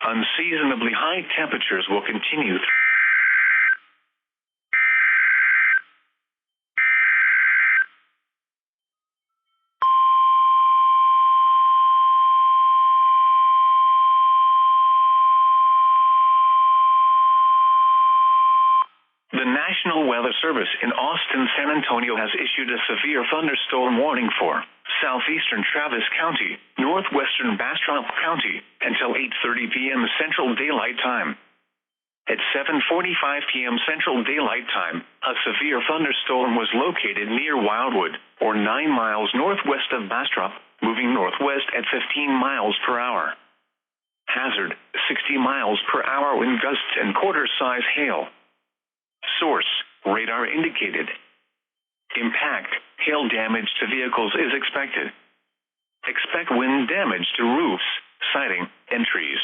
Unseasonably high temperatures will continue. The National Weather Service in Austin, San Antonio has issued a severe thunderstorm warning for southeastern Travis County, northwestern Bastrop County, until 8:30 p.m. Central Daylight Time. At 7:45 p.m. Central Daylight Time, a severe thunderstorm was located near Wildwood, or 9 miles northwest of Bastrop, moving northwest at 15 miles per hour. Hazard, 60 miles per hour wind gusts and quarter-size hail. Source, radar indicated. Impact, hail damage to vehicles is expected. Expect wind damage to roofs, siding, and trees.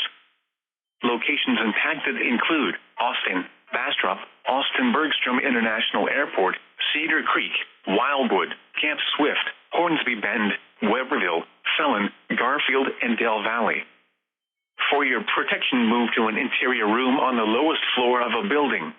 Locations impacted include Austin, Bastrop, Austin-Bergstrom International Airport, Cedar Creek, Wildwood, Camp Swift, Hornsby Bend, Weberville, Felon, Garfield, and Del Valley. For your protection, move to an interior room on the lowest floor of a building.